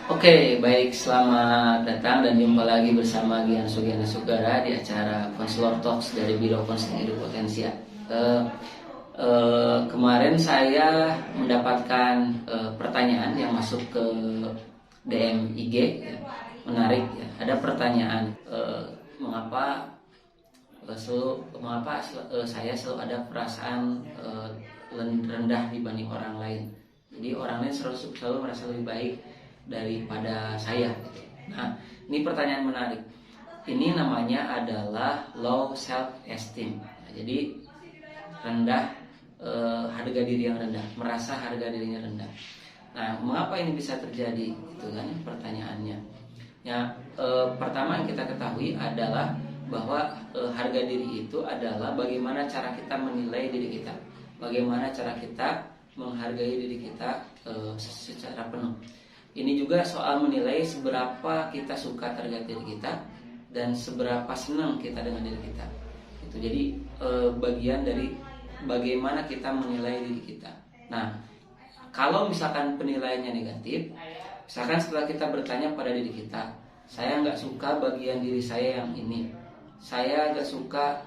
Oke, baik, selamat datang dan jumpa lagi bersama Gian Sugiana Sugara di acara Konselor Talks dari Biro Konseling Edu Potensia. Kemarin saya mendapatkan pertanyaan yang masuk ke DM IG, ya, menarik. Ya. Ada pertanyaan, mengapa saya selalu ada perasaan rendah dibanding orang lain. Jadi orang lain selalu merasa lebih baik daripada saya. Nah, ini pertanyaan menarik. Ini namanya adalah low self esteem. Nah, jadi rendah, harga diri yang rendah, merasa harga dirinya rendah. Nah, mengapa ini bisa terjadi? Itu kan pertanyaannya. Ya, pertama yang kita ketahui adalah bahwa harga diri itu adalah bagaimana cara kita menilai diri kita, bagaimana cara kita menghargai diri kita secara penuh. Ini juga soal menilai seberapa kita suka terhadap diri kita dan seberapa senang kita dengan diri kita. Itu jadi bagian dari bagaimana kita menilai diri kita. Nah, kalau misalkan penilaiannya negatif, misalkan setelah kita bertanya pada diri kita, saya nggak suka bagian diri saya yang ini, saya nggak suka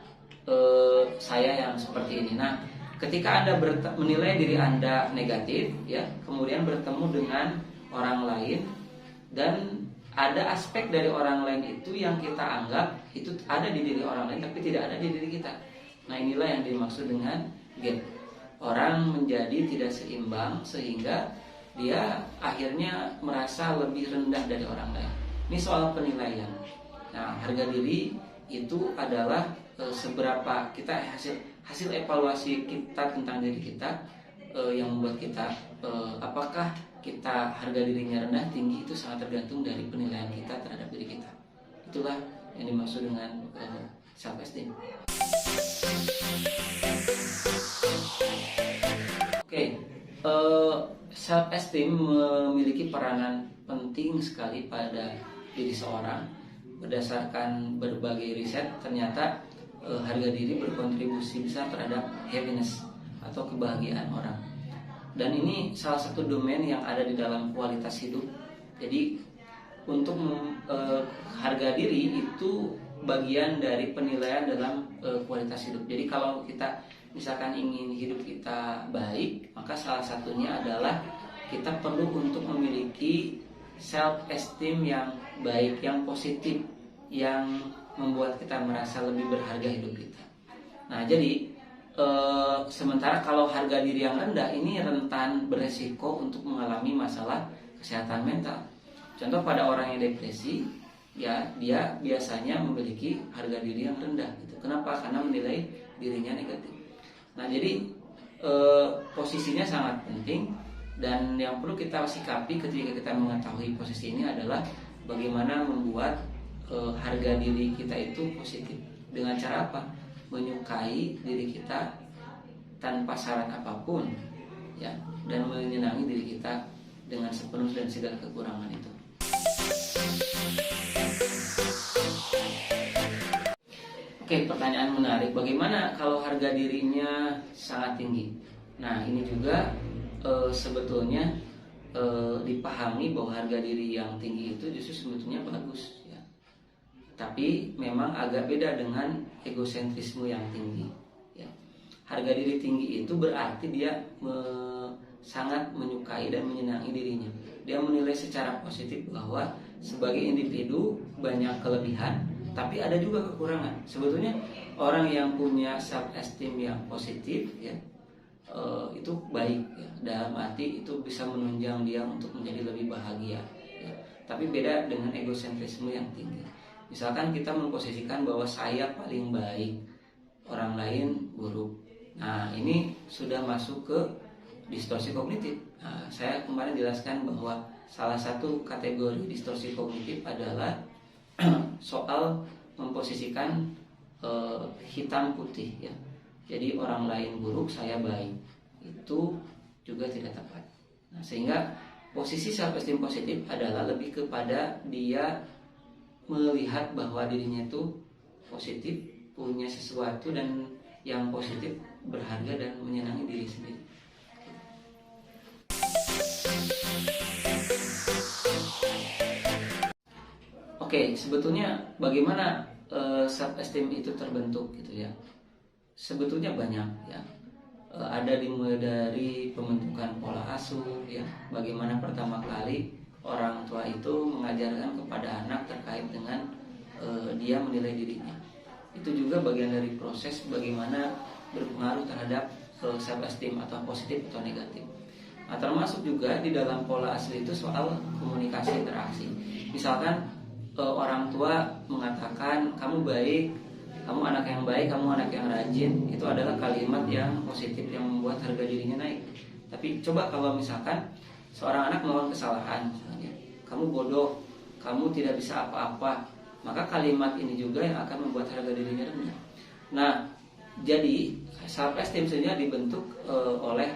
saya yang seperti ini. Nah, ketika Anda menilai diri Anda negatif, ya, kemudian bertemu dengan orang lain dan ada aspek dari orang lain itu yang kita anggap itu ada di diri orang lain tapi tidak ada di diri kita. Nah, inilah yang dimaksud dengan gap. Orang menjadi tidak seimbang sehingga dia akhirnya merasa lebih rendah dari orang lain. Ini soal penilaian. Nah, harga diri itu adalah seberapa kita hasil evaluasi kita tentang diri kita yang membuat kita apakah kita harga dirinya rendah tinggi itu sangat tergantung dari penilaian kita terhadap diri kita. Itulah yang dimaksud dengan self esteem. Oke, self esteem memiliki peranan penting sekali pada diri seorang. Berdasarkan berbagai riset, ternyata harga diri berkontribusi besar terhadap happiness atau kebahagiaan orang. Dan ini salah satu domain yang ada di dalam kualitas hidup. Jadi untuk harga diri itu bagian dari penilaian dalam kualitas hidup. Jadi kalau kita misalkan ingin hidup kita baik, maka salah satunya adalah kita perlu untuk memiliki self esteem yang baik, yang positif, yang membuat kita merasa lebih berharga hidup kita. Nah, jadi sementara kalau harga diri yang rendah ini rentan beresiko untuk mengalami masalah kesehatan mental. Contoh pada orang yang depresi, ya dia biasanya memiliki harga diri yang rendah. Gitu. Kenapa? Karena menilai dirinya negatif. Nah, jadi posisinya sangat penting dan yang perlu kita sikapi ketika kita mengetahui posisi ini adalah bagaimana membuat harga diri kita itu positif. Dengan cara apa? Menyukai diri kita tanpa syarat apapun, ya, dan menyenangi diri kita dengan sepenuh dan segala kekurangan itu. Oke, pertanyaan menarik. Bagaimana kalau harga dirinya sangat tinggi? Nah, ini juga sebetulnya dipahami bahwa harga diri yang tinggi itu justru sebetulnya bagus. Tapi memang agak beda dengan egosentrisme yang tinggi. Ya. Harga diri tinggi itu berarti dia sangat menyukai dan menyenangi dirinya. Dia menilai secara positif bahwa sebagai individu banyak kelebihan, tapi ada juga kekurangan. Sebetulnya orang yang punya self esteem yang positif, ya, itu baik. Ya. Dalam arti itu bisa menunjang dia untuk menjadi lebih bahagia. Ya. Tapi beda dengan egosentrisme yang tinggi. Misalkan kita memposisikan bahwa saya paling baik, orang lain buruk. Nah, ini sudah masuk ke distorsi kognitif. Nah, saya kemarin jelaskan bahwa salah satu kategori distorsi kognitif adalah soal memposisikan hitam putih, ya. Jadi orang lain buruk, saya baik. Itu juga tidak tepat. Nah, sehingga posisi self esteem positif adalah lebih kepada dia melihat bahwa dirinya itu positif, punya sesuatu dan yang positif, berharga dan menyenangi diri sendiri. Oke, sebetulnya bagaimana self esteem itu terbentuk gitu ya? Sebetulnya banyak ya. Ada dimulai dari pembentukan pola asuh ya. Bagaimana pertama kali orang tua itu mengajarkan kepada anak terkait dengan dia menilai dirinya. Itu juga bagian dari proses bagaimana berpengaruh terhadap self esteem atau positif atau negatif. Nah, termasuk juga di dalam pola asuh itu soal komunikasi interaksi. Misalkan orang tua mengatakan kamu baik, kamu anak yang baik, kamu anak yang rajin, itu adalah kalimat yang positif yang membuat harga dirinya naik. Tapi coba kalau misalkan seorang anak melakukan kesalahan, misalnya, kamu bodoh, kamu tidak bisa apa-apa, maka kalimat ini juga yang akan membuat harga dirinya rendah. Nah, jadi self esteem sebenarnya dibentuk oleh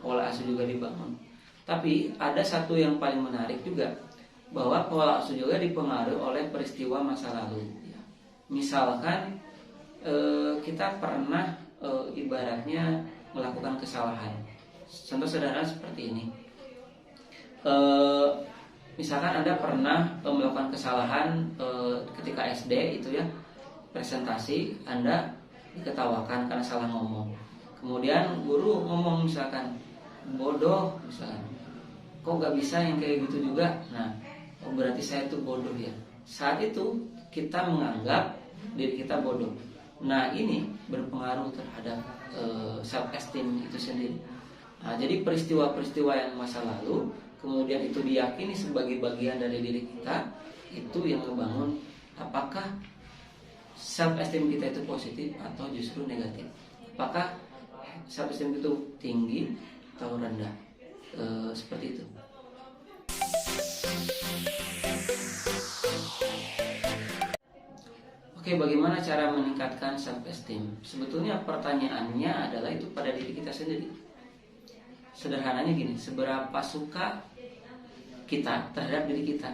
pola asuh juga dibangun. Tapi ada satu yang paling menarik juga, bahwa pola asuh juga dipengaruhi oleh peristiwa masa lalu. Misalkan kita pernah ibaratnya melakukan kesalahan. Contoh sederhana seperti ini. Misalkan Anda pernah melakukan kesalahan ketika SD itu ya, presentasi Anda diketawakan karena salah ngomong. Kemudian guru ngomong misalkan bodoh misalkan, kok gak bisa yang kayak gitu juga. Nah, berarti saya itu bodoh ya. Saat itu kita menganggap diri kita bodoh. Nah, ini berpengaruh terhadap self esteem itu sendiri. Nah, jadi peristiwa-peristiwa yang masa lalu kemudian itu diyakini sebagai bagian dari diri kita, itu yang membangun apakah self esteem kita itu positif atau justru negatif. Apakah self esteem itu tinggi atau rendah, seperti itu. Oke, bagaimana cara meningkatkan self esteem? Sebetulnya pertanyaannya adalah itu pada diri kita sendiri. Sederhananya gini, seberapa suka kita terhadap diri kita.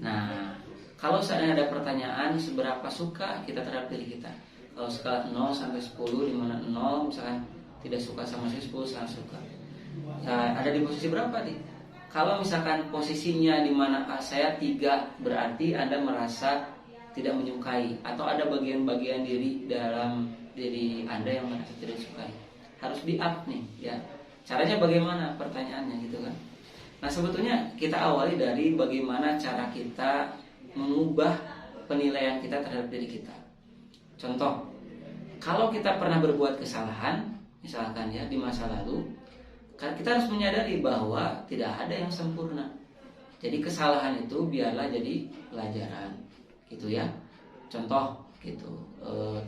Nah, kalau seandainya ada pertanyaan seberapa suka kita terhadap diri kita, kalau skala 0 sampai 10, di mana 0 misalkan tidak suka sama sekali, 10 sangat suka. Nah, ada di posisi berapa nih? Kalau misalkan posisinya di mana saya 3, berarti Anda merasa tidak menyukai, atau ada bagian-bagian diri dalam diri Anda yang merasa tidak disukai. Harus di up nih ya. Caranya bagaimana? Pertanyaannya gitu kan. Nah, sebetulnya kita awali dari bagaimana cara kita mengubah penilaian kita terhadap diri kita. Contoh, kalau kita pernah berbuat kesalahan, misalkan ya di masa lalu, kita harus menyadari bahwa tidak ada yang sempurna. Jadi kesalahan itu biarlah jadi pelajaran, gitu ya. Contoh gitu,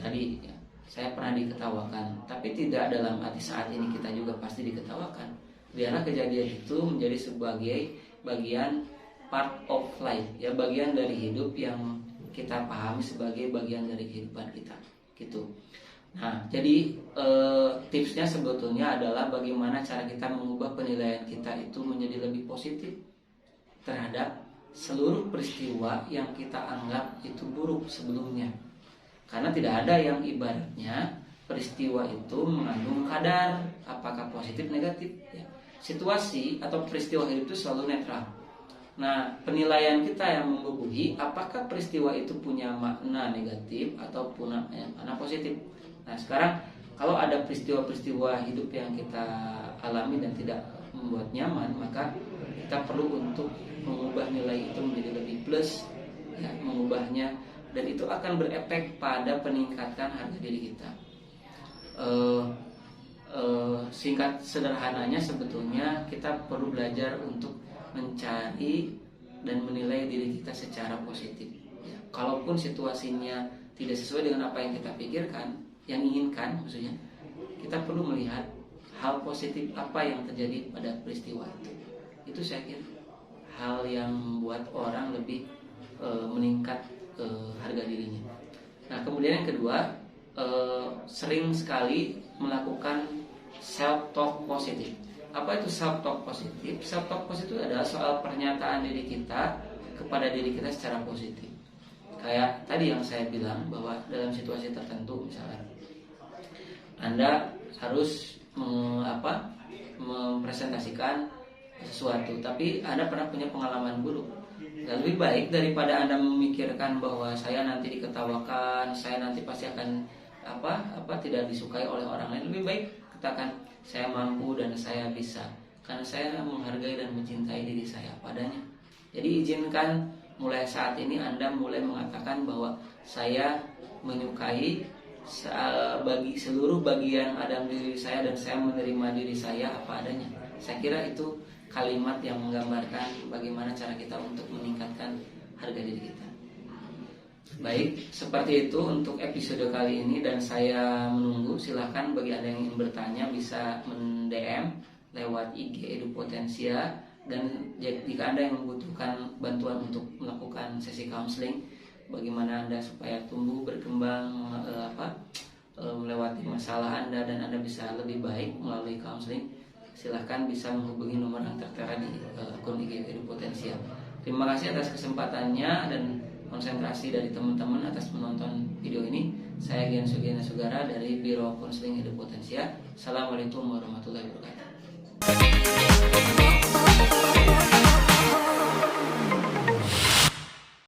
tadi ya, saya pernah diketawakan, tapi tidak dalam arti saat ini kita juga pasti diketawakan. Biarlah kejadian itu menjadi sebagai bagian part of life, ya, bagian dari hidup yang kita pahami sebagai bagian dari kehidupan kita, gitu. Nah, jadi tipsnya sebetulnya adalah bagaimana cara kita mengubah penilaian kita itu menjadi lebih positif terhadap seluruh peristiwa yang kita anggap itu buruk sebelumnya. Karena tidak ada yang ibaratnya peristiwa itu mengandung kadar apakah positif negatif ya. Situasi atau peristiwa hidup itu selalu netral. Nah, penilaian kita yang membubuhi apakah peristiwa itu punya makna negatif atau punya makna positif. Nah, sekarang kalau ada peristiwa-peristiwa hidup yang kita alami dan tidak membuat nyaman, maka kita perlu untuk mengubah nilai itu menjadi lebih plus ya, mengubahnya, dan itu akan berefek pada peningkatan harga diri kita. Singkat sederhananya sebetulnya kita perlu belajar untuk mencari dan menilai diri kita secara positif ya. Kalaupun situasinya tidak sesuai dengan apa yang kita pikirkan, yang inginkan maksudnya, kita perlu melihat hal positif apa yang terjadi pada peristiwa itu. Itu saya kira hal yang membuat orang lebih meningkat harga dirinya. Nah, kemudian yang kedua, sering sekali melakukan self talk positif. Apa itu self talk positif? Self talk positif adalah soal pernyataan diri kita kepada diri kita secara positif. Kayak tadi yang saya bilang bahwa dalam situasi tertentu misalnya Anda harus mempresentasikan sesuatu, tapi Anda pernah punya pengalaman buruk. Dan lebih baik daripada Anda memikirkan bahwa saya nanti diketawakan, saya nanti pasti akan tidak disukai oleh orang lain. Lebih baik katakan saya mampu dan saya bisa, karena saya menghargai dan mencintai diri saya padanya. Jadi izinkan mulai saat ini Anda mulai mengatakan bahwa saya menyukai bagi seluruh bagian ada diri saya dan saya menerima diri saya apa adanya. Saya kira itu kalimat yang menggambarkan bagaimana cara kita untuk meningkatkan harga diri kita. Baik, seperti itu untuk episode kali ini dan saya menunggu. Silahkan bagi Anda yang ingin bertanya bisa men-DM lewat IG Edu Potensia, dan jika Anda yang membutuhkan bantuan untuk melakukan sesi counseling, bagaimana Anda supaya tumbuh berkembang melewati masalah Anda dan Anda bisa lebih baik melalui counseling, silahkan bisa menghubungi nomor yang tertera di akun IG Edu Potensia. Terima kasih atas kesempatannya dan konsentrasi dari teman-teman atas menonton video ini. Saya Gian Sugiana Sugara dari Biro Konseling Edu Potensia. Assalamualaikum warahmatullahi wabarakatuh.